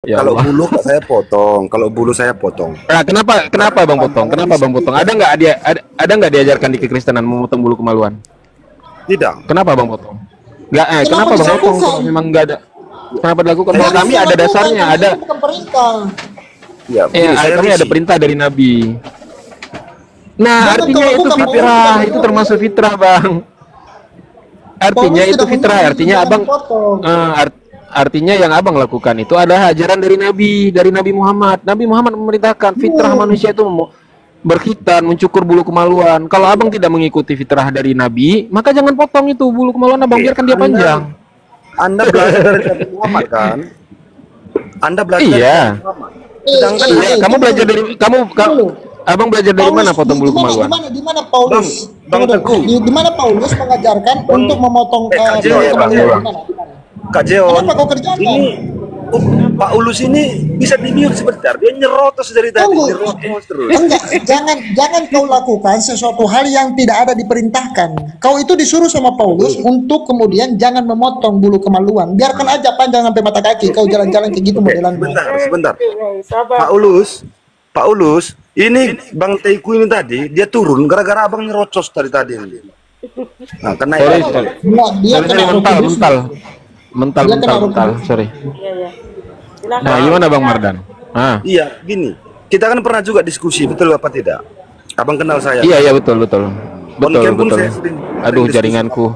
Ya Kalau Allah. bulu saya potong, kalau bulu saya potong. Nah, kenapa Bang potong? Kenapa Bang potong? Ada nggak diajarkan di kekristenan memotong bulu kemaluan? Tidak. Kenapa Bang potong? Nggak, Kenapa kenapa Bang potong dilakukan? kalau memang nggak ada? Kenapa dilakukan? Kalau Saya, Jangan kami ada dilakukan dasarnya, karena ada ini bukan perintah. ya begini, saya kami ada risih. perintah dari Nabi. Nah, Jangan kau artinya itu lakukan, Paulus fitrah, tidak itu menyuruh. termasuk fitrah, Bang. Artinya Paulus itu tidak fitrah, menyuruh artinya jangan Abang dipotong. artinya yang Abang lakukan itu adalah ajaran dari Nabi Muhammad. Nabi Muhammad memerintahkan fitrah manusia itu berkhitan, mencukur bulu kemaluan. Kalau Abang tidak mengikuti fitrah dari Nabi, maka jangan potong itu bulu kemaluan Abang, biarkan dia panjang. Anda belajar dari Nabi Muhammad kan? Anda belajar dari Iya. Nabi Muhammad. Sedangkan Iya, kamu tunggu belajar dulu. dari Dulu. Abang belajar dari mana potong bulu kemaluan? Di mana Paulus? Bang Tunggu dulu. Teguh. Di mana Paulus mengajarkan untuk memotong Kak Jeo bulu ya, Bang. kemaluan? Bang. Di mana? Di mana? Kak Jeon, Kenapa kau kerjakan? ini Pak Ulus ini bisa di-mute sebentar. Dia nyerotos dari tadi, Tunggu. nyerotos terus. Enggak, jangan kau lakukan sesuatu hal yang tidak ada diperintahkan. Kau itu disuruh sama Paulus untuk kemudian jangan memotong bulu kemaluan. Biarkan aja panjang sampai mata kaki. Kau jalan-jalan kayak gitu Oke, modelanmu. sebentar. Pak Ulus, ini Bang Teiku ini tadi dia turun gara-gara abang nyerocos tadi. Nah, karena Sorry, itu. sorry. Enggak, dia Sorry, kena mental, roh kudus. Dia kena roh mental, kudus. sorry. Iya, iya. Silakan. Nah, gimana Bang Mardan? Ah, Iya, gini. Kita kan pernah juga diskusi, betul apa tidak? Abang kenal saya. iya betul. On-cam pun saya sering Aduh, diskusi. jaringanku.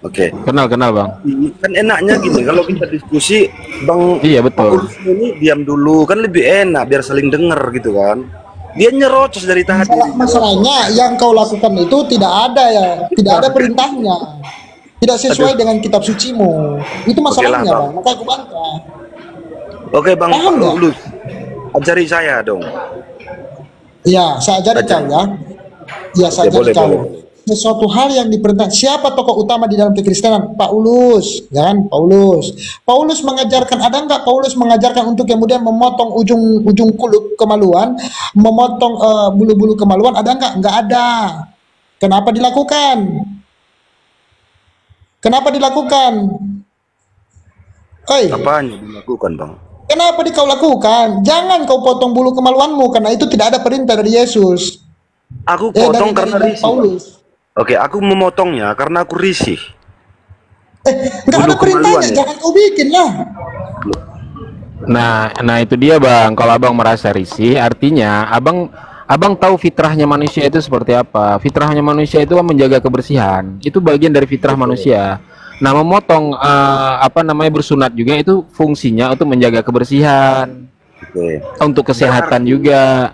Oke. Kenal Bang. Kan enaknya gini, kalau kita diskusi, Bang Iya, betul. Pak Ulus ini diam dulu, kan lebih enak biar saling dengar gitu kan. Dia nyerocos dari tadi. Masalahnya yang kau lakukan itu tidak ada perintahnya. Tidak sesuai dengan kitab sucimu. Itu masalahnya, Bang. Bang. Maka aku bantah. Oke, Bang Paham Pak nggak? Ulus. Ajari saya dong. Ya, saya ajari kau ya. Ya, saya Oke, ajari boleh, kau. boleh. Sesuatu hal yang diperintah. Siapa tokoh utama di dalam kekristenan? Paulus, ya kan? Paulus. Paulus mengajarkan, ada nggak Paulus mengajarkan untuk kemudian memotong ujung kulit kemaluan, memotong bulu-bulu kemaluan? Ada nggak? Nggak ada. Kenapa dilakukan? Kenapa dilakukan? Oi, Apanya dilakukan, Bang? kenapa kau lakukan? Jangan kau potong bulu kemaluanmu karena itu tidak ada perintah dari Yesus. Aku potong karena dari risih. Bang. Paulus. Oke, aku memotongnya karena aku risih. Nggak Bulu ada perintahnya, kemaluan ya? jangan kau bikin lah. Nah itu dia Bang. Kalau Abang merasa risih, artinya Abang tahu fitrahnya manusia itu seperti apa. Fitrahnya manusia itu kan menjaga kebersihan. Itu bagian dari fitrah manusia. Nah, memotong bersunat juga itu fungsinya untuk menjaga kebersihan, Oke. untuk kesehatan juga.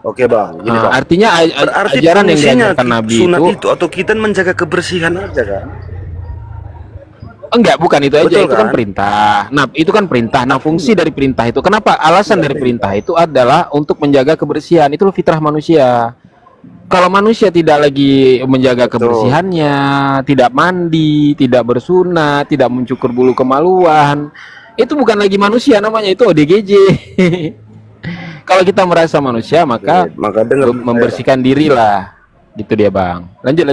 Oke, Bang. Gini, Bang. Artinya Berarti ajaran yang fungsinya diajarkan Nabi sunat itu itu atau kita menjaga kebersihan aja kan? enggak, bukan itu aja. Betul, Itu kan kan? perintah. Nah, itu kan perintah. Nah, fungsi dari perintah itu, kenapa? Alasan dari perintah itu adalah untuk menjaga kebersihan. Itu fitrah manusia. Kalau manusia tidak lagi menjaga kebersihannya, tidak mandi, tidak bersunat, tidak mencukur bulu kemaluan, itu bukan lagi manusia namanya, itu ODGJ. Kalau kita merasa manusia, maka Maka dengar membersihkan diri lah. Gitu dia, Bang. Lanjut.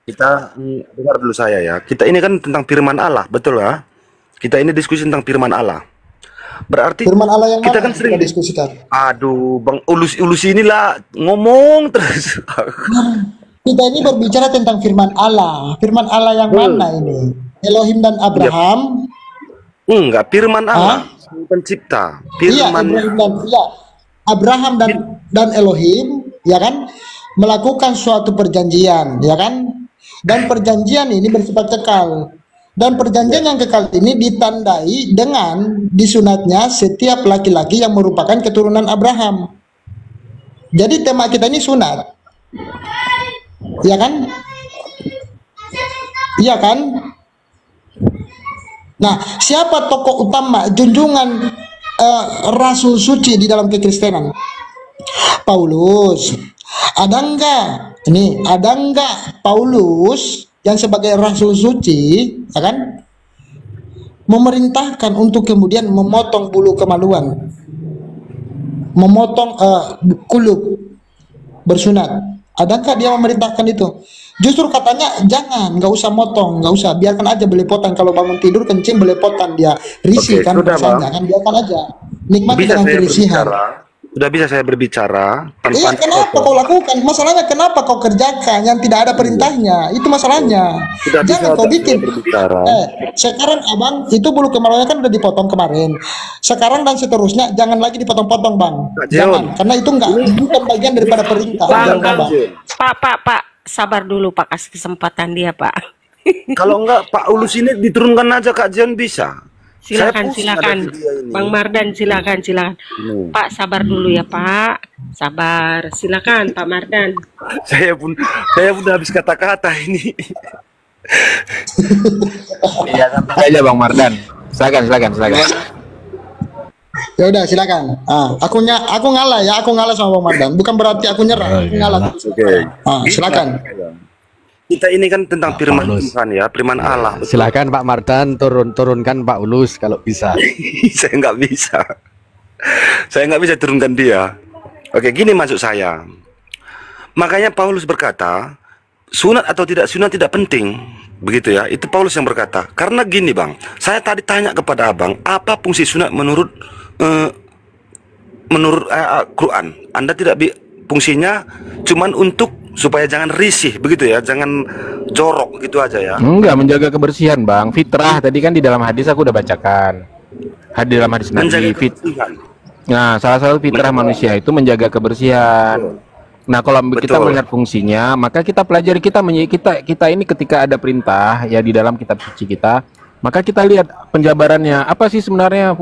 kita dengar dulu saya ya. Kita ini kan tentang firman Allah, betul ya? Kita ini diskusi tentang firman Allah. Berarti Firman Allah yang kita mana kan sering kita diskusikan? Aduh, Bang Ulus inilah ngomong terus. Kita ini berbicara tentang firman Allah. Firman Allah yang mana ini? Elohim dan Abraham. Enggak, firman Allah, Sang Pencipta. Iya, Firman Abraham dan Elohim, ya kan, melakukan suatu perjanjian, ya kan, dan perjanjian ini bersifat kekal. Dan perjanjian yang kekal ini ditandai dengan disunatnya setiap laki-laki yang merupakan keturunan Abraham. Jadi tema kita ini sunat, ya kan? Iya kan? Nah, siapa tokoh utama junjungan Rasul suci di dalam kekristenan? Paulus. Ada enggak Paulus yang sebagai Rasul suci, ya kan, memerintahkan untuk kemudian memotong bulu kemaluan, memotong kulub bersunat? Ada nggak dia memerintahkan itu? Justru katanya jangan, nggak usah motong, nggak usah, biarkan aja belepotan. Kalau bangun tidur kencing belepotan dia risih Oke, kan sudah, rasanya Bang. kan, biarkan aja. Nikmati Bisa dengan saya kerisihan. berbicara? Sudah bisa saya berbicara tanpa Iya, kenapa kau lakukan? Masalahnya kenapa kau kerjakan yang tidak ada perintahnya? Itu masalahnya. Sudah bisa Jangan kau saya bikin. berbicara. Sekarang abang itu bulu kemaluannya kan udah dipotong kemarin. Sekarang dan seterusnya jangan lagi dipotong-potong bang. Kak Jangan, Jeon. karena itu enggak bukan bagian daripada perintah. Bang, Jangan, bang, Bang. Pak, sabar dulu Pak, kasih kesempatan dia Pak. Kalau enggak Pak Ulus ini diturunkan aja Kak Jion bisa. Saya Silakan, pusing silakan. ada video ini. Bang Mardan, silakan. Pak, sabar dulu ya Pak. Sabar, silakan Pak Mardan. Saya pun udah habis kata-kata ini. Ya, santai aja Bang Mardan. Silakan. Ya udah silakan. Aku ngalah ya, aku ngalah sama Bang Mardan. Bukan berarti aku nyerah, aku ngalah. Oke. Silakan. Kita ini kan tentang firman Tuhan ya, firman Allah. Silakan Pak Mardan turunkan Pak Ulus kalau bisa. Saya nggak bisa. Saya nggak bisa turunkan dia. Oke, gini maksud saya. Makanya Paulus berkata, sunat atau tidak sunat tidak penting. Begitu ya, itu Paulus yang berkata. Karena gini bang, saya tadi tanya kepada abang, apa fungsi sunat menurut Quran? Anda tidak fungsinya cuman untuk supaya jangan risih, begitu ya, jangan jorok gitu aja ya. Enggak, menjaga kebersihan Bang. Fitrah tadi kan di dalam hadis aku udah bacakan. Dalam hadis Nabi kebersihan. Nah, salah satu fitrah manusia itu menjaga kebersihan. Nah, kalau kita melihat fungsinya, maka kita pelajari, kita ini ketika ada perintah ya di dalam kitab suci kita, maka kita lihat penjabarannya. Apa sih sebenarnya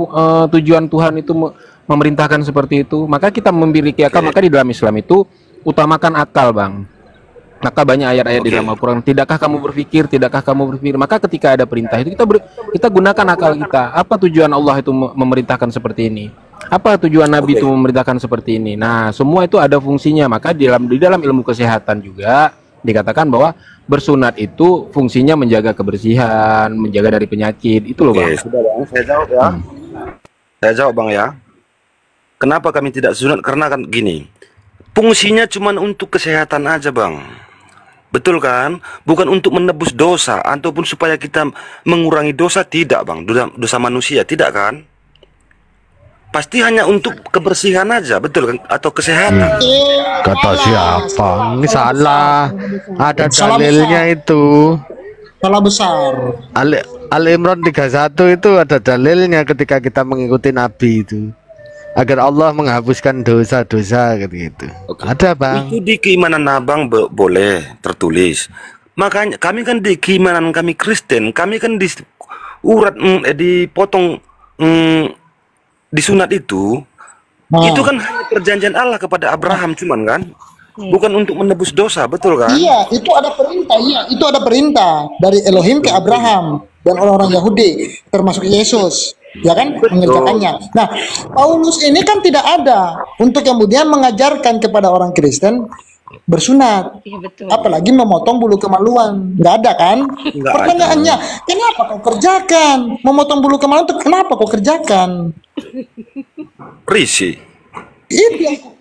tujuan Tuhan itu memerintahkan seperti itu? Maka kita memiliki akal, maka di dalam Islam itu utamakan akal, Bang. Maka banyak ayat-ayat di dalam Al-Quran. Tidakkah kamu berpikir? Maka ketika ada perintah itu kita gunakan akal kita. Apa tujuan Allah itu memerintahkan seperti ini? Apa tujuan Nabi itu memerintahkan seperti ini? Nah, semua itu ada fungsinya. Maka di dalam ilmu kesehatan juga dikatakan bahwa bersunat itu fungsinya menjaga kebersihan, menjaga dari penyakit. Itu loh, Bang. Sudah Bang, saya jawab ya. Saya jawab Bang ya. Kenapa kami tidak sunat? Karena kan gini, fungsinya cuma untuk kesehatan aja Bang. Betul kan? Bukan untuk menebus dosa ataupun supaya kita mengurangi dosa, tidak Bang. Dosa manusia, tidak kan? Pasti hanya untuk kebersihan aja, betul kan? Atau kesehatan. Kata siapa? Ini salah. Ada Salah dalilnya besar. itu. Salah besar. Al-Imran 31 itu ada dalilnya ketika kita mengikuti Nabi itu. Agar Allah menghapuskan dosa-dosa gitu. Ada Bang. Itu di keimanan abang boleh tertulis. Makanya kami kan di keimanan kami Kristen, kami kan di dipotong di sunat itu kan hanya perjanjian Allah kepada Abraham cuman kan, bukan untuk menebus dosa, betul kan? Iya, itu ada perintah. Iya, itu ada perintah dari Elohim ke Abraham dan orang-orang Yahudi, termasuk Yesus, ya kan, mengerjakannya. Nah, Paulus ini kan tidak ada untuk kemudian mengajarkan kepada orang Kristen bersunat, Iya betul. apalagi memotong bulu kemaluan. Nggak ada kan? Nggak Pertanyaannya, kenapa kau kerjakan? Memotong bulu kemaluan itu kenapa kau kerjakan? Risi.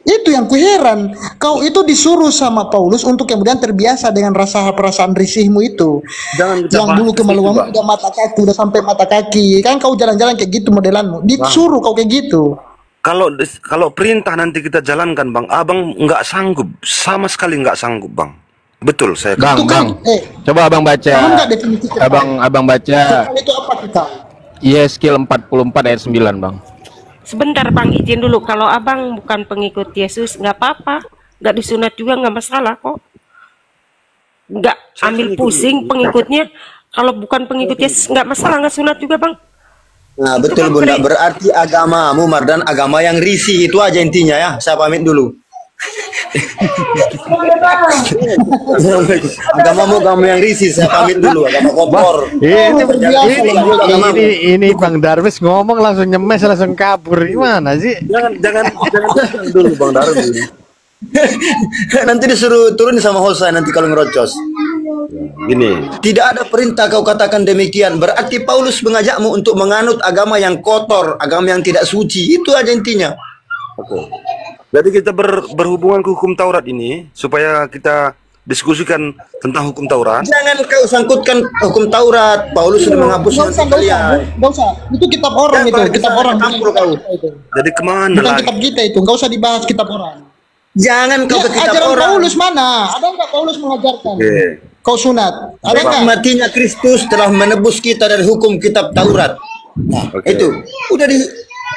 Itu yang kuheran. Kau itu disuruh sama Paulus untuk kemudian terbiasa dengan rasa perasaan risihmu itu. Jangan kita Yang bahas bulu itu, kemaluanmu Bang. udah mata kaki, udah sampai mata kaki. Kan kau jalan-jalan kayak gitu modelanmu. Disuruh kau kayak gitu. Kalau perintah nanti kita jalankan Bang, abang nggak sanggup, sama sekali nggak sanggup Bang. Betul saya. Bang, Itu kan, coba Abang baca. kamu nggak definisikan. Abang baca Kan itu apa kita? Yeskil 44 ayat 9, Bang. Sebentar Bang, izin dulu. Kalau abang bukan pengikut Yesus, nggak apa-apa. Nggak disunat juga nggak masalah kok. Nggak ambil pusing pengikutnya. Kalau bukan pengikut Yesus nggak masalah, nggak sunat juga Bang. Nah, Itu betul kan Bunda. Berarti agamamu Mardan agama yang risih, itu aja intinya ya. Saya pamit dulu. Agamamu agama yang risih, saya pamit dulu. Agama kotor. Ini Bang Darwis ngomong langsung nyemes langsung kabur. Gimana sih? Jangan dulu Bang Darwis. Nanti disuruh turun sama host saya nanti kalau ngerocos. Gini, Tidak ada perintah kau katakan demikian. Berarti Paulus mengajakmu untuk menganut agama yang kotor, agama yang tidak suci. Itu aja intinya. oke. Jadi kita berhubungan ke hukum Taurat ini supaya kita diskusikan tentang hukum Taurat. Jangan kau sangkutkan hukum Taurat. Paulus sudah menghapusnya untuk kalian. Nggak usah. Itu kitab orang itu, kitab orang. Campur kau. Jadi kemana Bukan lagi? kitab kita itu, nggak usah dibahas kitab orang. Jangan kau ke kitab Ajaran orang. Paulus mana? Ada nggak Paulus mengajarkan? Oke. Kau sunat? Ada nggak? Matinya Kristus telah menebus kita dari hukum kitab Taurat. Nah, Oke. itu udah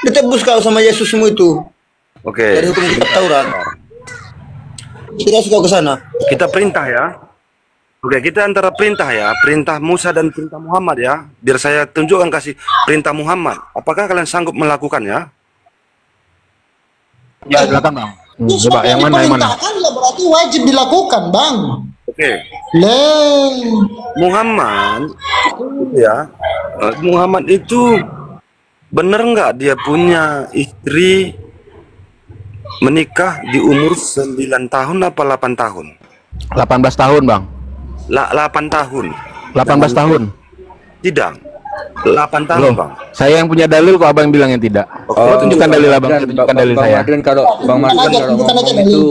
ditebus kau sama Yesusmu itu Oke. dari hukum kitab Taurat. Tidak suka ke sana. Kita perintah ya. Oke, kita antara perintah ya, perintah Musa dan perintah Muhammad ya. Biar saya tunjukkan kasih perintah Muhammad. Apakah kalian sanggup melakukannya? Ya, silakan bang. Ya, Coba yang mana yang mana? diperintahkan ya berarti wajib dilakukan, Bang. Oke. Leng. Muhammad itu ya. Muhammad itu bener nggak dia punya istri menikah di umur 9 tahun apa 8 tahun? 18 tahun bang. 8 tahun. 18 tahun. Tidak. 8 tahun, Loh, Bang. saya yang punya dalil kok abang bilang yang tidak. Oh, tunjukkan dalil abang, saya tunjukkan dalil Bang saya. Mardan kalau Bang Mardan aja, kalau tunjukkan aja ngomong dalil. itu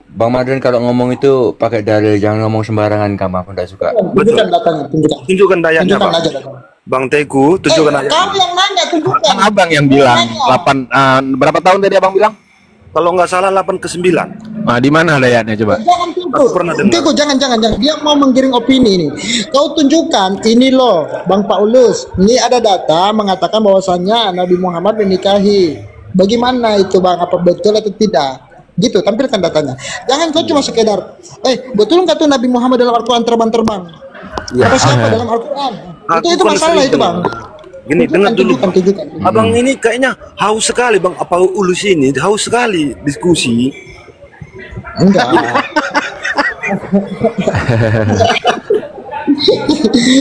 Bang Mardan kalau ngomong itu pakai dalil, jangan ngomong sembarangan, kamu aku tidak suka. Tunjukkan datanya, tunjukkan. Tunjukkan dayanya, Tunjukkan Bang. aja datanya. Bang Teguh, tunjukkan aja. Kamu yang nanya, tunjukkan. Kan abang yang bilang Nanya. 8 berapa tahun tadi abang bilang? Kalau nggak salah 8 ke 9. Nah, di mana dayanya coba? Jangan Aku Tigo, pernah dengar. Tigo, jangan. Dia mau menggiring opini ini. Kau tunjukkan ini loh, Bang Paulus. Ini ada data mengatakan bahwasannya Nabi Muhammad menikahi. Bagaimana itu, Bang? Apa betul atau tidak? Gitu, tampilkan datanya. Jangan kau cuma sekedar, betul nggak tuh Nabi Muhammad dalam Al-Quran terbang-terbang? Apa siapa dalam Al-Quran? Aku Itu kan masalah sering itu, Bang. Gini, dengar dulu. Tunjukkan. Abang ini kayaknya haus sekali, Bang. Apa Ulus ini haus sekali diskusi. Enggak.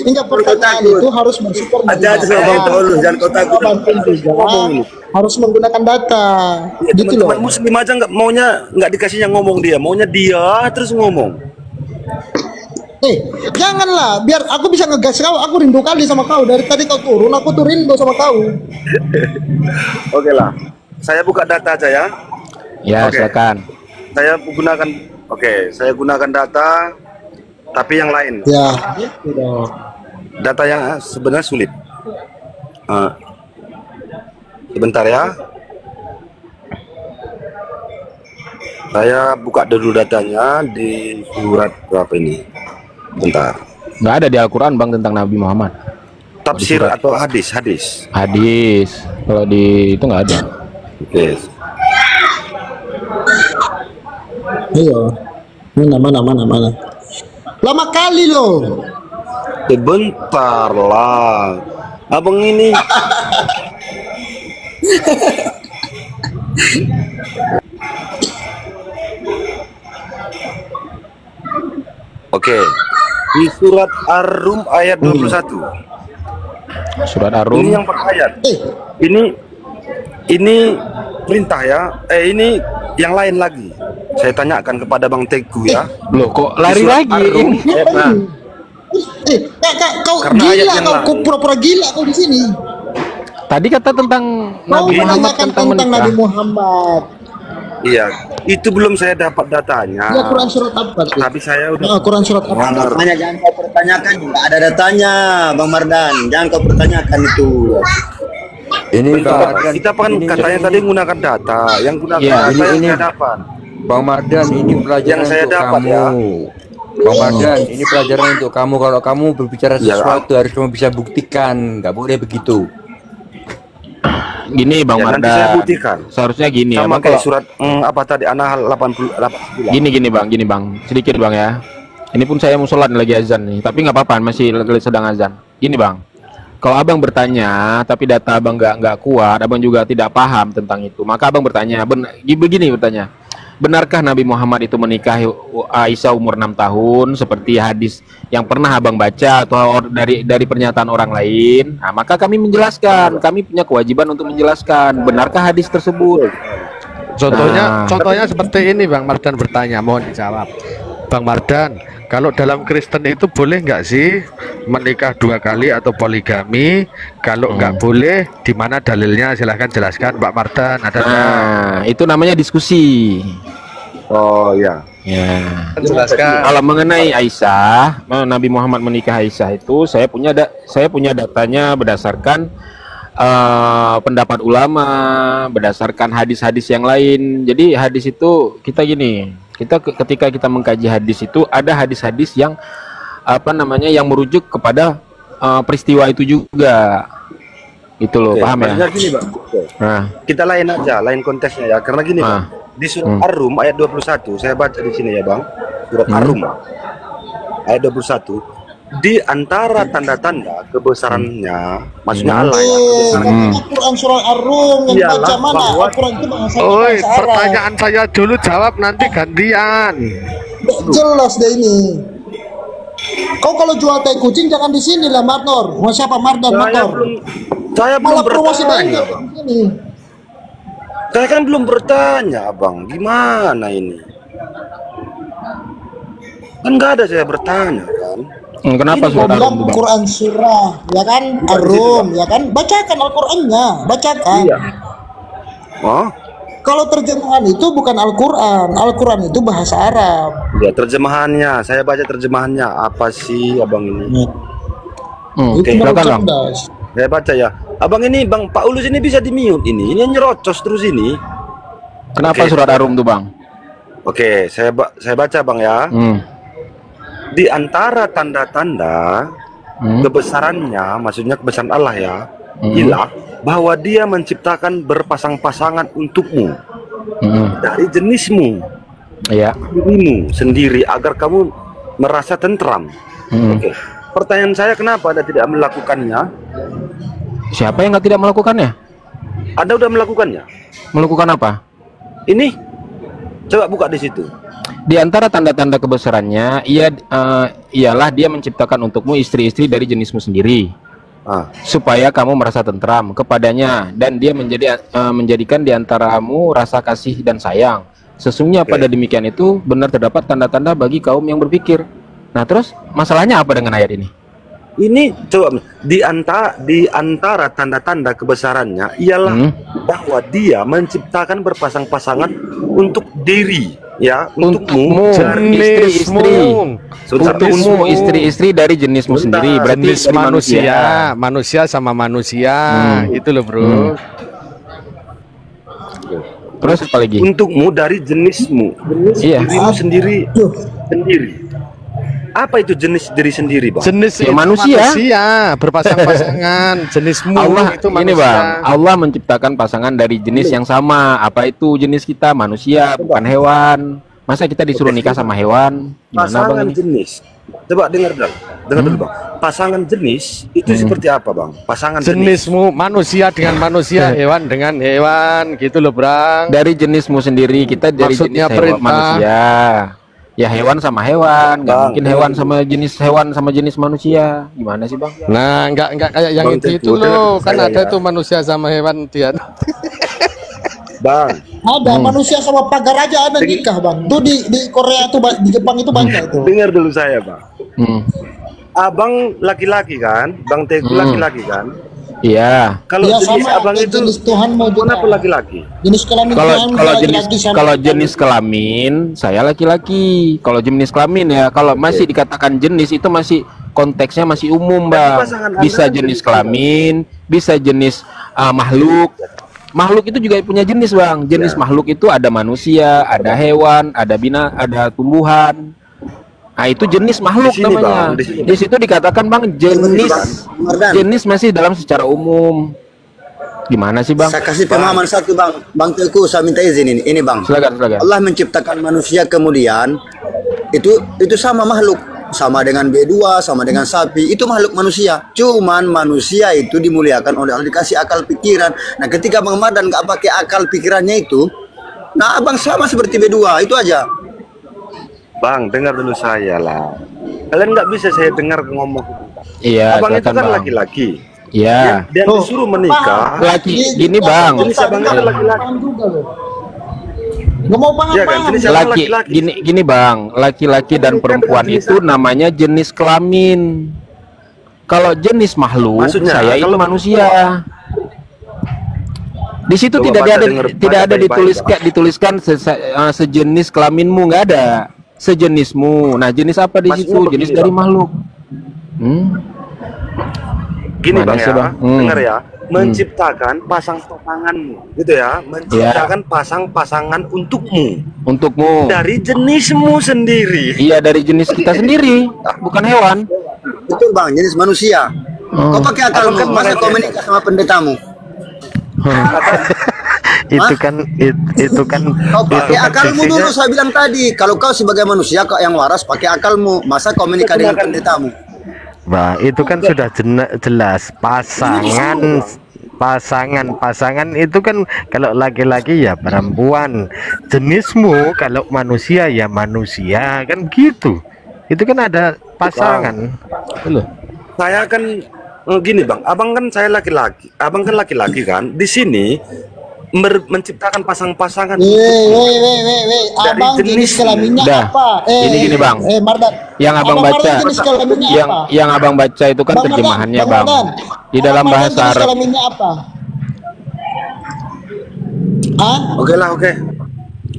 Enggak, pertanyaan itu harus bersyukur. Hati-hati sama Bang Paulus, jangan kau takut. Harus menggunakan data. Ya, Gitu loh. teman-teman Muslim aja nggak dikasihnya ngomong dia, maunya dia terus ngomong. Janganlah, biar aku bisa ngegas kau. Aku rindu kali sama kau. Dari tadi kau turun, aku tuh rindu sama kau. Oke lah. Saya buka data aja ya. Ya, Oke. silakan. Saya gunakan data tapi yang lain. Ya, gitu dong. Data yang sebenarnya sulit. Sebentar ya. Saya buka dulu datanya di surat berapa ini? Bentar. Nggak ada di Al-Quran bang tentang Nabi Muhammad. Tafsir surat. atau hadis? Hadis. Kalau di itu nggak ada. Oke. Iya. Mana. Lama kali loh. Sebentar lah. Abang ini. Oke. Di surat Ar-Rum ayat 21. Surat Ar-Rum. Ini yang per ayat. Eh, Ini perintah ya. Ini yang lain lagi. Saya tanyakan kepada Bang Teguh ya. Loh, kok lari Di surat lagi? Ar-Rum ayat apa ini? Kak, kau Karena ayat gila, yang kau lain. pura-pura gila kau di sini. Tadi kata tentang Kau Nabi Muhammad menanyakan tentang tentang menikah. Nabi Muhammad. Iya, itu belum saya dapat datanya. Ya, Quran surat apa tuh? Tapi saya udah Nah, Quran surat apa? Makanya jangan kau pertanyakan, nggak ada datanya, Bang Mardan. Jangan kau pertanyakan itu. Ini Bang Bentar, Mardan, kita kan ini- katanya tadi menggunakan data, yang gunakan Iya, data yang ini- saya dapat. Bang Mardan, ini pelajaran Yang saya untuk dapat, kamu. ya. Bang Mardan, ini pelajaran untuk kamu. Kalau kamu berbicara Ya. sesuatu harus kamu bisa buktikan, nggak boleh begitu. Gini Bang Ya, nanti Mardan. saya buktikan. Seharusnya gini ya, Sama Bang. kayak Kalau surat apa tadi An-Nahl 89. gini Bang. Sedikit Bang ya. Ini pun saya mau sholat lagi azan nih, tapi nggak apa-apa, masih sedang azan. Gini Bang. Kalau Abang bertanya, tapi data Abang nggak kuat, Abang juga tidak paham tentang itu, maka Abang bertanya, begini bertanya. Benarkah Nabi Muhammad itu menikahi Aisyah umur 6 tahun seperti hadis yang pernah Abang baca atau dari pernyataan orang lain? Nah, maka kami menjelaskan, kami punya kewajiban untuk menjelaskan benarkah hadis tersebut. Contohnya, Nah. contohnya seperti ini Bang Mardan bertanya, mohon dijawab. Bang Mardan, Kalau dalam Kristen itu boleh nggak sih menikah 2 kali atau poligami? Kalau nggak boleh, di mana dalilnya? Silahkan jelaskan, Pak Mardan. Ada nggak? Nah, itu namanya diskusi. Oh ya. Ya. Jelaskan. Kalau mengenai Aisyah, Nabi Muhammad menikah Aisyah itu saya punya datanya berdasarkan pendapat ulama, berdasarkan hadis-hadis yang lain. Jadi hadis itu ketika kita mengkaji hadis itu ada hadis-hadis yang yang merujuk kepada peristiwa itu juga. Gitu loh, paham ya? Maksudnya gini, Bang. Nah, Kita lain konteksnya ya. Karena gini, Bang. Di surat Ar-Rum ayat 21, saya baca di sini ya, Bang. Surat Ar-Rum ayat 21. Di antara tanda-tanda kebesarannya, maksudnya Allah ya. Al-Quran surah Ar-Rum yang Iyalah, baca mana? bahwa- Al-Quran itu bahasa Oi, bahasa Arab. pertanyaan saya dulu, jawab nanti gantian. Jelas deh ini. Kau kalau jual tai kucing jangan di sini lah, Marnor. Mau siapa Mardan Motor? Saya belum Malah promosi bertanya, banyak Bang. di sini. Saya kan belum bertanya, Bang. Gimana ini? Kan nggak ada saya bertanya, kan? kenapa Kau surat bilang Ar-Rum, Bang? Quran surah, ya kan? Ar-Rum, ya kan? Bacakan Al-Qurannya, bacakan. Iya. Oh, Kalau terjemahan itu bukan Al-Quran, Al-Quran itu bahasa Arab. ya terjemahannya. Saya baca terjemahannya. Apa sih, Abang ini? Itu Oke, baru silakan, Bang. cerdas. Saya baca ya. Abang ini, Bang Paulus ini bisa di-mute ini. Ini nyerocos terus ini. Kenapa Oke. surat Ar-Rum tuh, Bang? Oke, saya baca, Bang ya. Di antara tanda-tanda kebesarannya, maksudnya kebesaran Allah ya, ialah bahwa Dia menciptakan berpasang-pasangan untukmu dari jenismu, Iya. dirimu sendiri agar kamu merasa tentram. Oke. Pertanyaan saya, kenapa Anda tidak melakukannya? Siapa yang tidak melakukannya? Anda udah melakukannya? Melakukan apa? Ini coba buka di situ. Di antara tanda-tanda kebesarannya, ialah Dia menciptakan untukmu istri-istri dari jenismu sendiri, supaya kamu merasa tentram kepadanya, dan Dia menjadikan di antaramu rasa kasih dan sayang. Sesungguhnya pada demikian itu benar terdapat tanda-tanda bagi kaum yang berpikir. Nah, terus masalahnya apa dengan ayat ini? Ini coba di antara tanda-tanda kebesarannya ialah bahwa Dia menciptakan berpasang-pasangan untuk diri, ya, untukmu, istri-istri, Sebentar, untukmu istri-istri dari jenismu Sebentar. sendiri. Berarti Jenis dari manusia sama manusia, itu loh bro. Terus apa lagi? untukmu dari jenismu, Iya. dirimu sendiri. Apa itu jenis diri sendiri, Bang? Jenis Ya, itu manusia. berpasang-pasangan. Jenismu Allah itu ini manusia. Bang, Allah menciptakan pasangan dari jenis yang sama. Apa itu jenis kita? Manusia, bukan hewan. Masa kita disuruh nikah sama hewan? Gimana Bang Pasangan ini? jenis. Coba dengar dulu, Bang. Pasangan jenis itu seperti apa, Bang? Pasangan jenis. Jenismu manusia dengan manusia, hewan dengan hewan, gitu loh, Bang. Dari jenismu sendiri, kita dari Maksudnya jenis perintah. manusia. Ya hewan sama hewan, nggak Bang, mungkin hewan sama jenis manusia. Gimana sih Bang? Nah, enggak kayak yang Bang, itu tentu, loh. Kan saya ada ya. tuh manusia sama hewan dia. Bang, Ada manusia sama pagar aja ada nikah, Bang. Tuh di Korea tuh, di Jepang itu banyak tuh. dengar dulu saya, Bang. Hmm. Abang laki-laki kan? Bang Teguh laki-laki kan? Iya. Kalau Ya jenis sama, abang itu jenis Tuhan mau juga. kenapa laki-laki? Jenis kelamin Kalau Tuhan kalau laki-laki jenis sama kalau jenis kelamin saya laki-laki. Kalau jenis kelamin ya kalau masih dikatakan jenis itu masih konteksnya masih umum Bang. pasangan Bisa Anda jenis jenis kelamin, bisa jenis makhluk. Makhluk itu juga punya jenis Bang. Jenis makhluk itu ada manusia, ada hewan, ada tumbuhan. Nah itu jenis makhluk Di sini, namanya. Bang, di sini. Di situ dikatakan Bang jenis. Mardan. Jenis masih dalam secara umum. Gimana sih Bang? Saya kasih pemahaman satu, Bang. Bang Teguh, saya minta izin ini Bang. Silakan. Allah menciptakan manusia kemudian itu sama makhluk, sama dengan B2, sama dengan sapi, itu makhluk manusia. Cuman manusia itu dimuliakan oleh Allah, dikasih akal pikiran. Nah, ketika Bang Mardan nggak pakai akal pikirannya itu, nah Abang sama seperti B2, itu aja. Bang, dengar dulu saya lah. Kalian nggak bisa saya dengar ngomong. Iya, Abang itu silakan, kan Bang. laki-laki. Iya. Dia disuruh menikah. Laki gini Bang. Jenis abang itu laki-laki. Nggak mau Iya kan, paham-paham. jenis apa Laki, laki-laki? gini bang, laki-laki dan perempuan itu namanya jenis kelamin. Kalau jenis makhluk, Maksudnya, saya itu kalau manusia. Di situ Coba tidak baca ada denger, tidak baca ada baik-baik, dituliskan sejenis kelaminmu, nggak ada. Sejenismu. Nah, jenis apa di Maksudnya situ? begini, Jenis dari Bang. makhluk. Gini Mana bang sih, ya, Bang? dengar ya, menciptakan pasang-pasanganmu, gitu ya, menciptakan pasang-pasangan Untukmu. dari jenismu sendiri. Iya, dari jenis kita sendiri, bukan hewan. Betul bang, jenis manusia. Kau pakai akalmu, Abang kan masa makanya- kau menikah sama pendetamu? itu kan Kau pakai kan akalmu sisinya- dulu, saya bilang tadi. Kalau kau sebagai manusia, kau yang waras, pakai akalmu. Masa kau menikah dengan pendetamu? Bah, itu kan sudah jelas pasangan itu kan kalau laki-laki ya perempuan, jenismu kalau manusia ya manusia, kan gitu. Itu kan ada pasangan. Loh. Saya kan gini bang, abang kan saya laki-laki, abang kan laki-laki kan. Di sini menciptakan pasang-pasangan. Weh. Dari Abang jenis jenis. kelaminnya Dah. apa? Gini, Bang. Mardan. Yang abang baca, Mardan jenis kelaminnya apa? yang abang baca itu kan Bang terjemahannya Mardan, bang. Mardan. Di dalam Abang Mardan bahasa jenis Arab. kelaminnya apa? Hah? Oke lah, oke.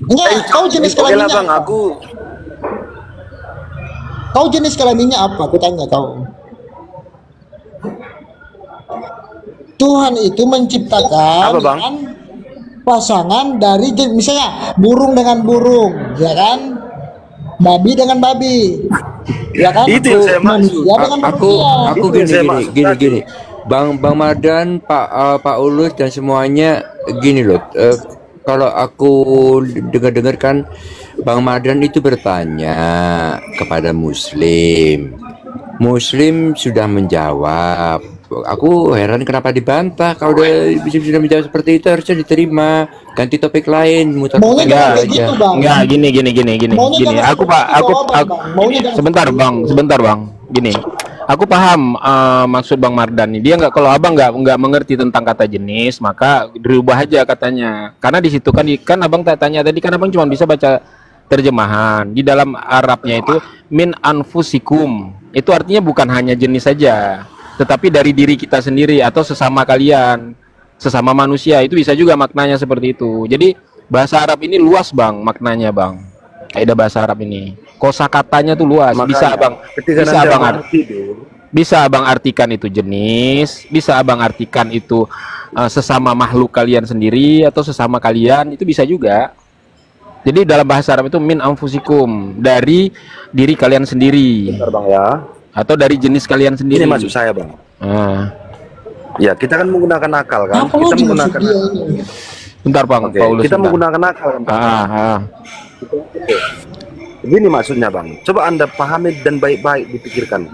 Enggak, kau jenis Oke lah kelaminnya bang, apa? Kau jenis kelaminnya apa? Aku tanya kau. Tuhan itu menciptakan Apa, Bang? kan, pasangan dari misalnya burung dengan burung, ya kan? Babi dengan babi, ya kan? Itu yang saya maksud. Manusia dengan Aku manusia. Itu yang saya maksud gini. Bang Mardan, Pak Ulus dan semuanya gini loh. Kalau aku dengar kan Bang Mardan itu bertanya kepada Muslim. Muslim sudah menjawab. Aku heran kenapa dibantah. Kalau sudah menjawab seperti itu harusnya diterima. Ganti topik lain, muter Maunya jangan Enggak, begitu, Bang. Enggak, gini. Maunya Gini, jangan aku seperti pak, itu, Bang. Maunya jangan sebentar bang. Gini, aku paham maksud Bang Mardan nih. Dia nggak, kalau abang nggak mengerti tentang kata jenis, maka dirubah aja katanya. Karena di situ kan abang tanya tadi kan abang cuma bisa baca terjemahan. Di dalam Arabnya itu min anfusikum. Itu artinya bukan hanya jenis saja, tetapi dari diri kita sendiri atau sesama kalian, sesama manusia, itu bisa juga maknanya seperti itu. Jadi bahasa Arab ini luas bang maknanya bang. Kaidah bahasa Arab ini kosakatanya tuh luas. Makanya, Bisa abang artikan itu jenis, bisa abang artikan itu sesama makhluk kalian sendiri atau sesama kalian, itu bisa juga. Jadi dalam bahasa Arab itu min anfusikum, dari diri kalian sendiri. Bentar bang ya. Atau dari jenis kalian sendiri. Ini maksud saya bang. Ya kita kan menggunakan akal kan. Apa Kita lagi maksud menggunakan. dia ini? Bentar bang, Oke, Paulus, kita bentar. menggunakan akal kan. Bang? Gini maksudnya bang. Coba anda pahami dan baik-baik dipikirkan.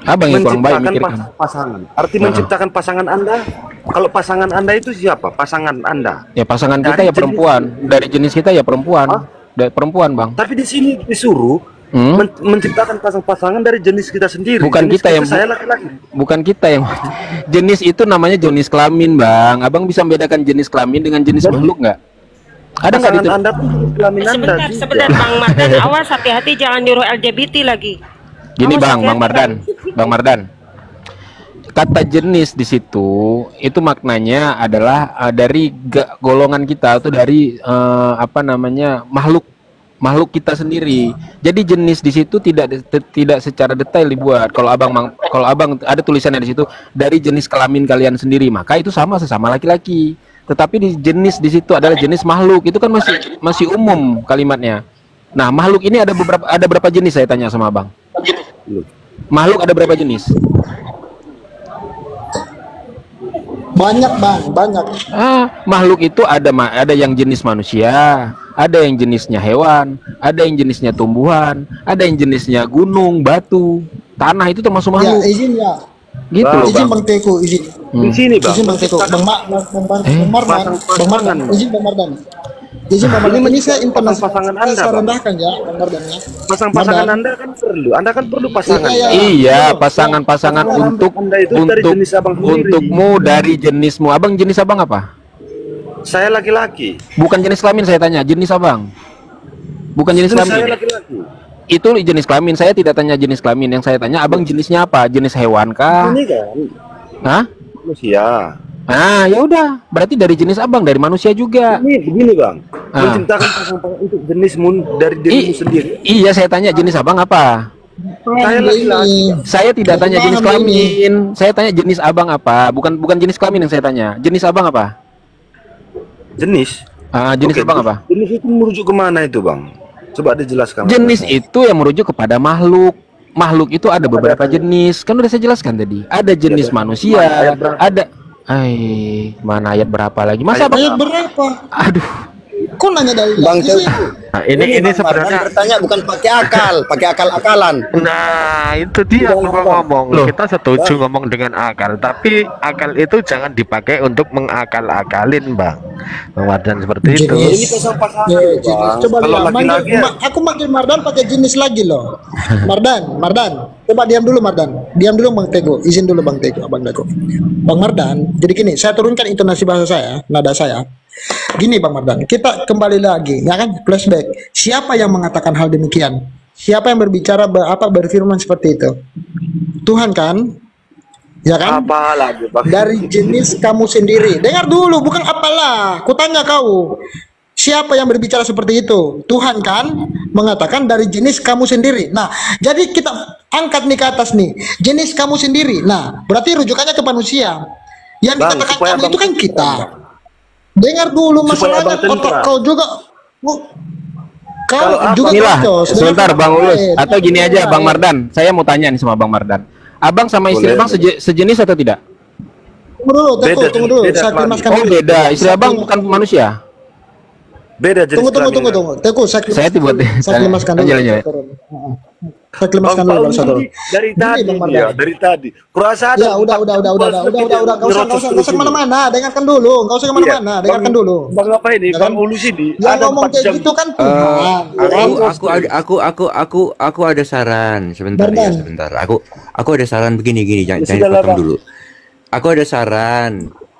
Abang yang kurang baik Menciptakan mikirkan. pasangan. Arti menciptakan pasangan anda. Kalau pasangan anda itu siapa? Pasangan anda. Ya pasangan kita Dari ya perempuan. Dari jenis kita ya perempuan. Hah? Dari perempuan bang. Tapi di sini disuruh menciptakan pasangan dari jenis kita sendiri. Bukan Jenis kita yang saya laki-laki. Bukan kita yang jenis itu namanya jenis kelamin bang. Abang bisa membedakan jenis kelamin dengan jenis makhluk nggak? Ada nggak Pasangan itu? anda pun kelamin anda. Sebentar Bang Mardan, awas hati-hati jangan nyuruh LGBT lagi. Gini Awas, bang, hati-hati, Bang Mardan. Kata jenis di situ itu maknanya adalah dari golongan kita atau dari apa namanya makhluk kita sendiri. Jadi jenis di situ tidak secara detail dibuat. Kalau abang ada tulisannya di situ dari jenis kelamin kalian sendiri, maka itu sesama laki-laki. Tetapi di jenis di situ adalah jenis makhluk, itu kan masih umum kalimatnya. Nah, makhluk ini ada berapa jenis, saya tanya sama abang. Makhluk ada berapa jenis? Banyak bang, banyak. Makhluk itu ada yang jenis manusia, ada yang jenisnya hewan, ada yang jenisnya tumbuhan, ada yang jenisnya gunung, batu, tanah, itu termasuk Ya makhluk. izin ya. Gitu loh Izin bang. Bang Teku, izin. Di sini bang. Izin Bang Teku, Bang Mardan, izin Bang Mardan. Izin Bang Mardan, ini saya informasi Pasangan Anda, saya Bang. rendahkan ya Bang Mardan ya. Pasangan Mardan. Anda kan perlu pasangan. Iya, Iya, pasangan-pasangan Anda itu dari jenis abang sendiri. untukmu dari jenismu. Abang jenis abang apa? Saya laki-laki. Bukan jenis kelamin saya tanya, jenis abang. Bukan jenis Saya kelamin. laki-laki. Itu jenis kelamin. Saya tidak tanya jenis kelamin. Yang saya tanya abang jenisnya apa? Jenis hewan kah? Ini kan Hah? manusia. Ah, ya udah. Berarti dari jenis abang, dari manusia juga. Ini begini bang, Ah. menciptakan pasangan untuk jenismu dari dirimu sendiri. Iya, saya tanya jenis abang apa? Saya laki-laki. Saya tidak tanya jenis Paham ini. kelamin. Saya tanya jenis abang apa? Bukan jenis kelamin yang saya tanya. Jenis abang apa? Jenis. Ah, jenis Oke, abang apa? Jenis itu merujuk kemana itu bang? Coba dijelaskan. Jenis itu yang merujuk kepada makhluk. Makhluk itu ada beberapa jenis. Kan udah saya jelaskan tadi. Ada jenis manusia, Ayat berapa? ada mana ayat berapa lagi? Masa abang? Ayat berapa? Aduh. Kok nanya dari Bang sih? Nah, ini Bang Mardan sebenarnya. bertanya bukan pakai akal, pakai akal-akalan. Nah, itu dia aku mau ngomong. Loh. Kita setuju ngomong dengan akal, tapi akal itu jangan dipakai untuk mengakal-akalin, Bang. Bang Mardan seperti itu. Ini pasang-pasangan, Ya, Bang. jenis. Coba Kalau lihat, laki-laki ya. aku manggil Mardan pakai jenis lagi loh. Mardan. Coba diam dulu Mardan. Diam dulu Bang Teguh. Izin dulu Bang Teguh, Abang Teguh. Bang Mardan, jadi gini, saya turunkan intonasi bahasa saya, nada saya. Gini Bang Mardan, kita kembali lagi, ya kan? Flashback. Siapa yang mengatakan hal demikian? Siapa yang berbicara berfirman seperti itu? Tuhan kan? Ya kan? Apa lagi bang? Dari jenis kamu sendiri. Dengar dulu, bukan apalah. Kutanya kau. Siapa yang berbicara seperti itu? Tuhan kan mengatakan dari jenis kamu sendiri. Nah, jadi kita angkat nih ke atas nih. Jenis kamu sendiri. Nah, berarti rujukannya ke manusia. Yang Bang, dikatakan supaya kamu Bang itu kan kita. tentram, Bang. Dengar dulu Supaya masalahnya. Abang tentram. Otak kau juga. Kau Kalau Abang- juga Inilah, kacau. sebentar Bang Ulus. Eh, Atau gini aja Bang Mardan. Saya mau tanya nih sama Bang Mardan. Abang sama istri Boleh. abang sejenis atau tidak? Tunggu dulu, Beda, tunggu dulu. beda Saya kelamin. klimaskan Oh dulu. beda. Istri abang bukan manusia. Beda jenis Tunggu. kelamin. Teguh, Saya tiba saya klimaskan dulu. Lanjut. Saya klimaskan Bang dulu Paul Bang Satu. dari Gini, tadi Bang dia, Mardan. dari tadi. Kurasa ada Ya udah, nggak usah kemana-mana, dengarkan dulu, nggak usah kemana-mana, dengarkan dulu. Bang apa ini? Ya kan? Bang Ulus ini Yang ada ngomong 4 kayak jam. gitu kan Tuhan, ya kan? Aku ada saran sebentar ya, Bardan. sebentar. Aku ada saran begini jangan Ya sudahlah, potong Bang. dulu. Aku ada saran.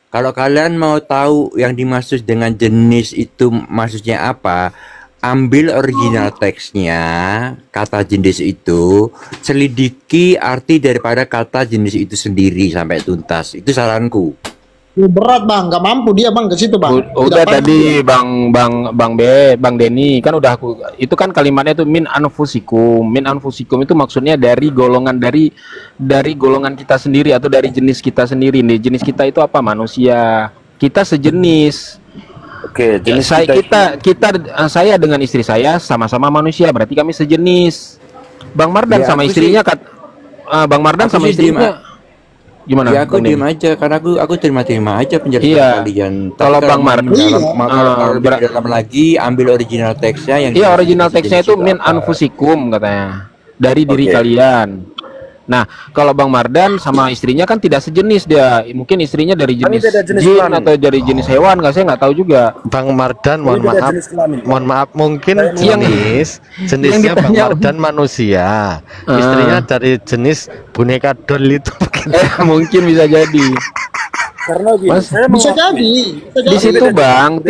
Kalau kalian mau tahu yang dimaksud dengan jenis itu maksudnya apa, ambil original teksnya, kata jenis itu, selidiki arti daripada kata jenis itu sendiri sampai tuntas. Itu saranku. Berat Bang, nggak mampu dia Bang ke situ Bang. Udah Tidak paham tadi dia. Bang Denny kan udah aku itu kan kalimatnya itu min anfusikum. Min anfusikum itu maksudnya dari golongan dari golongan kita sendiri atau dari jenis kita sendiri nih. Jenis kita itu apa? Manusia. Kita sejenis. Oke, jenis Saya dengan istri saya sama-sama manusia, berarti kami sejenis. Bang Mardan Ya, sama aku istrinya Bang Mardan aku sama sih diem, istrinya gimana? Ya aku Bang Denny? diem aja karena aku terima aja penjelasan Iya. kalian. Tapi Kalau Bang mau Mardan- mendalam- Iya. kalau lebih dalam lagi ambil original teksnya yang Iya, original jenis teksnya itu min apa. anfusikum katanya. Dari diri Oke. kalian. Nah, kalau Bang Mardan sama istrinya kan tidak sejenis dia. Mungkin istrinya dari Kami jenis beda jenis jin kelamin. atau dari jenis hewan, saya nggak tahu juga. Bang Mardan, mohon Ini beda maaf, jenis kelamin, Bang. mohon maaf, mungkin Yang- jenisnya Bang ditanya- Mardan manusia, istrinya dari jenis boneka doll itu. Mungkin bisa jadi. Karena gini, Mas, saya Bisa mengakui- jadi. Di situ Bang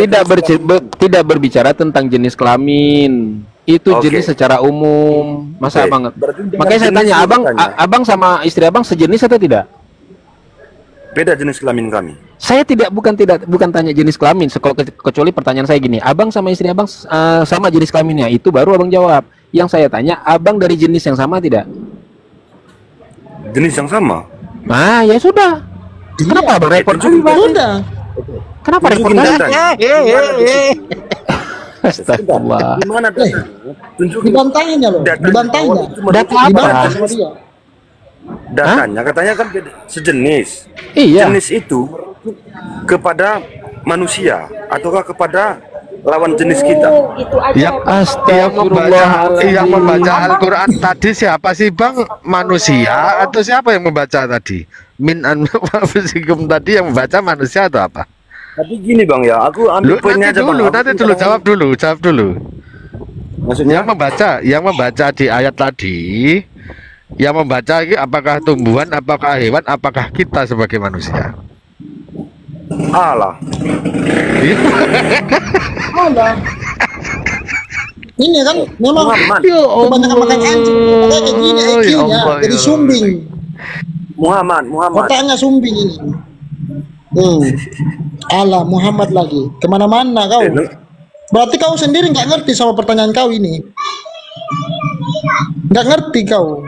tidak berbicara tentang jenis kelamin. Itu Oke. jenis secara umum. Masa Oke. Abang? Berarti dengan Makanya saya jenis tanya, itu Abang tanya. Abang sama istri Abang sejenis atau tidak? beda jenis kelamin kami. Saya bukan tanya jenis kelamin, kecuali pertanyaan saya gini, abang sama istri abang sama jenis kelaminnya, itu baru abang jawab. Yang saya tanya, abang dari jenis yang sama tidak? Jenis yang sama. Nah, ya sudah. Kenapa abang repot kali, Bang? Sudah. Kenapa repot Tunjukin kali? datanya. Astagfirullah. Gimana datanya? Tunjukin Dibantahinya loh, Datanya. dibantahinya. Data apa? Dibantah sama dia. datanya. Katanya kan beda, sejenis. Iya. Jenis itu kepada manusia ataukah kepada lawan jenis kita? Itu aja. Yang Astagfirullahaladzim. membaca Al-Quran tadi siapa sih Bang? Manusia atau siapa yang membaca tadi? Min anfusikum tadi yang membaca manusia atau apa? Tapi gini Bang ya, aku ambil poinnya aja Bang. Nanti dulu jawab dulu. Maksudnya Yang membaca di ayat tadi, yang membaca ini apakah tumbuhan, apakah hewan, apakah kita sebagai manusia? Allah. Ada. Ini kan memang Muhammad. Ya kebanyakan makan anjing. Makanya kayak gini Allah, ya IQ-nya, Allah, jadi ya sumbing. Muhammad. Otaknya sumbing ini. Allah, Muhammad lagi. Kemana-mana kau. Berarti kau sendiri nggak ngerti sama pertanyaan kau ini. Nggak ngerti kau.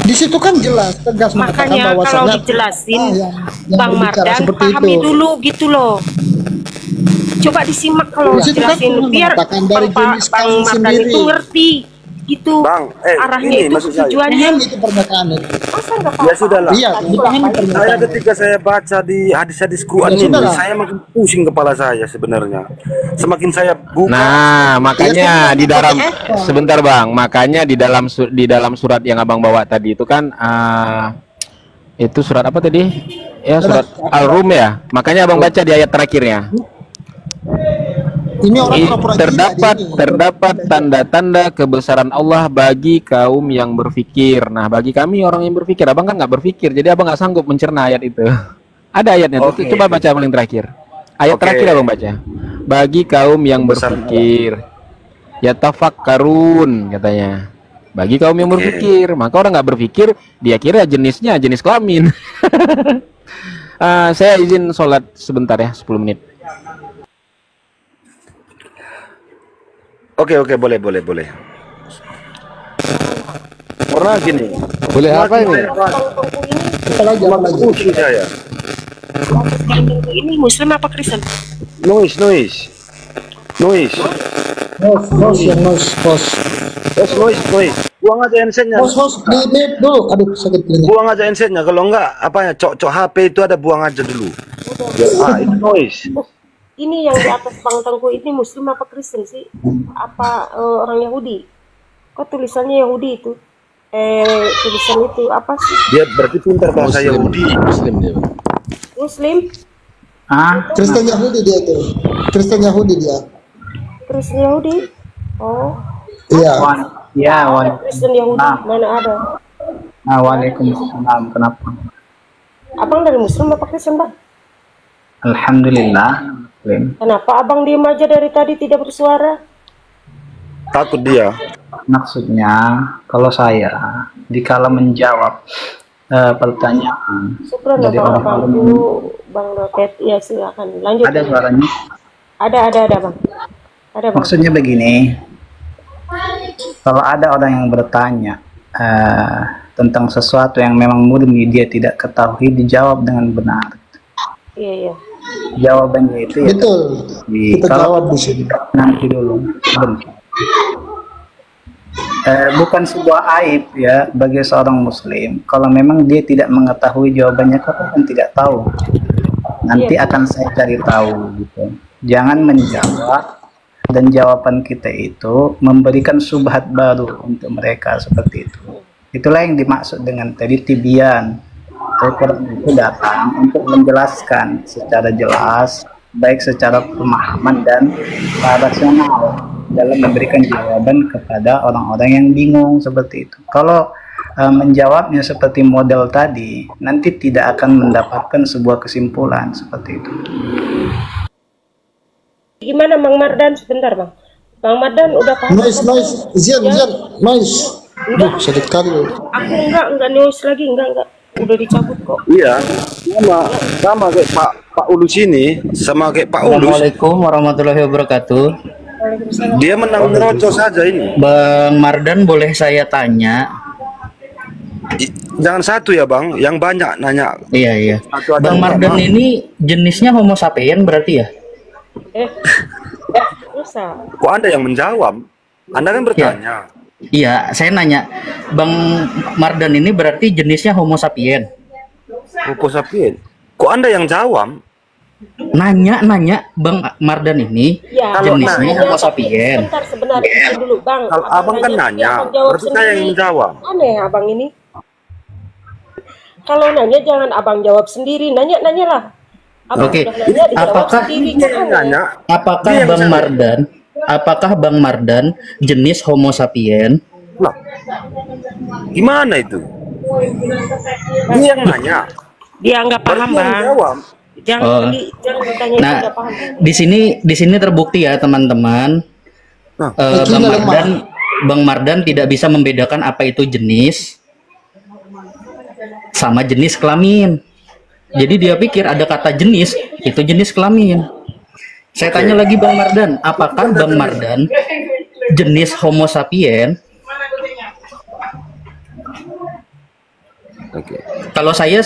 Di situ kan jelas tegas mengatakan Makanya kalau bahwasannya dijelasin yang Bang berbicara Mardan seperti pahami itu. dulu gitu loh. Coba disimak kalau Di situ kan dijelasin cuma biar mengatakan dari jenis Bang kamu Mardan sendiri. itu ngerti gitu. Bang, Arahnya ini itu maksud saya. tujuannya. Paham itu pernyataan itu. Masa nggak Ya sudahlah. Iya, dipahami Saya pernyataan. ketika saya baca di hadis-hadis Quran Ya ini, sudahlah. saya makin pusing kepala saya sebenarnya. Semakin saya buka, Nah, makanya Ya, di dalam apa? sebentar Bang, makanya di dalam surat yang Abang bawa tadi itu kan itu surat apa tadi? Ya, surat Al-Rum ya. Makanya Abang baca di ayat terakhirnya. Ini orang pura-pura gila Terdapat dia ini. terdapat tanda-tanda kebesaran Allah bagi kaum yang berfikir. Nah, bagi kami orang yang berfikir, Abang kan nggak berfikir, jadi Abang nggak sanggup mencerna ayat itu. Ada ayatnya tuh, Oke. coba baca paling terakhir. Ayat Oke. terakhir Abang baca. Bagi kaum yang Kebesaran berfikir, yatafakkarun katanya. Bagi kaum yang Oke. berfikir, maka orang nggak berfikir, dia kira jenisnya jenis kelamin. Saya izin sholat sebentar ya, 10 menit. Oke, boleh. Karena gini, Boleh apa ini? Apalagi apalagi. pusing saya. Ini Muslim apa Kristen? Noise. Nos yang nos. Buang aja handsetnya. Host di mute dulu. Aduh, sakit telinga. Buang aja handsetnya. Kalau enggak, apa ya, cok HP itu ada, buang aja dulu. Itu noise. Ini yang di atas Bang Tengku ini Muslim apa Kristen sih? Apa orang Yahudi? Kok tulisannya Yahudi itu? Tulisan itu apa sih? Dia berarti pintar bahasa Yahudi. Muslim dia. Muslim? Kristen Yahudi dia itu. Kristen Yahudi dia. Kristen Yahudi? Oh, Iya. Ya, Kristen Yahudi mana ada? Waalaikumsalam. Kenapa? Abang dari Muslim apa Kristen, Bang? Alhamdulillah. Muslim. Kenapa abang diem aja dari tadi tidak bersuara? Takut dia. Maksudnya, kalau saya dikala menjawab pertanyaan Syukur dari Bang orang-orang dulu, Bang Roket. Ya silakan lanjut. ada suaranya. Ada Bang. Ada Bang. Maksudnya begini, kalau ada orang yang bertanya tentang sesuatu yang memang murni dia tidak ketahui, dijawab dengan benar. Iya. Jawabannya itu ya Betul. Kita kalau jawab di sini. nanti dulu bentar. Bukan sebuah aib ya bagi seorang muslim kalau memang dia tidak mengetahui jawabannya, kok kan tidak tahu, nanti akan saya cari tahu gitu. Jangan menjawab dan jawaban kita itu memberikan subhat baru untuk mereka seperti itu. Itulah yang dimaksud dengan tadi tibian. Al-Quran itu datang untuk menjelaskan secara jelas, baik secara pemahaman dan rasional dalam memberikan jawaban kepada orang-orang yang bingung seperti itu. Kalau menjawabnya seperti model tadi, nanti tidak akan mendapatkan sebuah kesimpulan seperti itu. Gimana Bang Mardan? Sebentar Bang. Bang Mardan udah paham? Noise. Zian, noise. Duh, sakit kali. Aku enggak noise lagi, enggak. Udah dicabut kok. Iya, sama kayak Pak Ulus ini, sama kayak Pak Ulus. Assalamualaikum warahmatullahi wabarakatuh. Dia menang nerocos saja ini. Bang Mardan, boleh saya tanya? Jangan satu ya Bang, yang banyak nanya. Iya. Satu ada Bang enggak, Mardan Bang? ini jenisnya Homo sapien berarti ya? Rusak. Kok Anda yang menjawab? Anda kan bertanya. Iya, saya nanya, Bang Mardan ini berarti jenisnya Homo sapien. Homo sapien. Kok Anda yang jawab? Nanya, Bang Mardan ini Ya, jenisnya Homo sapien. Sebentar izin dulu Bang. Kalau abang kan nanya, jangan jawab berarti saya yang sendiri. menjawab. Aneh abang ini. Kalau nanya jangan abang jawab sendiri, nanya lah. Abang Oke, udah nanya, dijawab apakah- sendiri. Dia yang nanya. Apakah Dia yang Bang salah. Bang Mardan jenis Homo sapien? Lah, gimana itu? Dia yang nanya. Dia nggak paham Berarti yang Bang. jawab. Jangan ditanya Nah, tidak paham. di sini terbukti ya teman-teman, Bang Mardan tidak bisa membedakan apa itu jenis sama jenis kelamin. Jadi dia pikir ada kata jenis itu jenis kelamin. Saya tanya lagi Bang Mardan, apakah Bang Mardan jenis Homo sapien? Kalau saya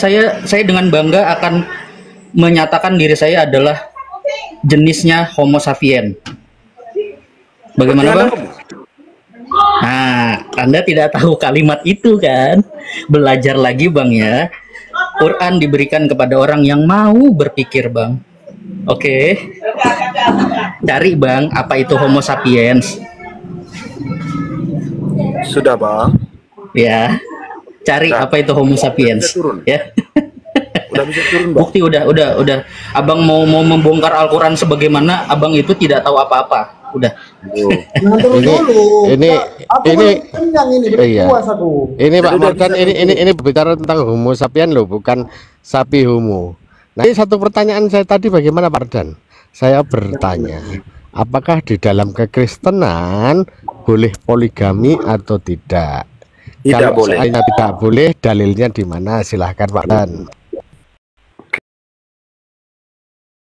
dengan bangga akan menyatakan diri saya adalah jenisnya Homo sapien. Bagaimana Bang? Nah, Anda tidak tahu kalimat itu kan? Belajar lagi Bang ya. Quran diberikan kepada orang yang mau berpikir Bang. Oke. Cari Bang, apa itu Homo sapiens? Sudah Bang. Ya. Cari apa itu Homo sapiens. Ya. Udah bisa turun Bang. Bukti udah. Abang mau membongkar Al-Quran sebagaimana abang itu tidak tahu apa-apa. Udah. Ini Pak Mardan, ini berbicara tentang Homo sapien loh, bukan sapi homo. Nah, ini satu pertanyaan saya tadi, bagaimana Pak Mardan? Saya bertanya, apakah di dalam kekristenan boleh poligami atau tidak? Tidak Kalau boleh. tidak boleh, dalilnya di mana? Silahkan Pak Mardan.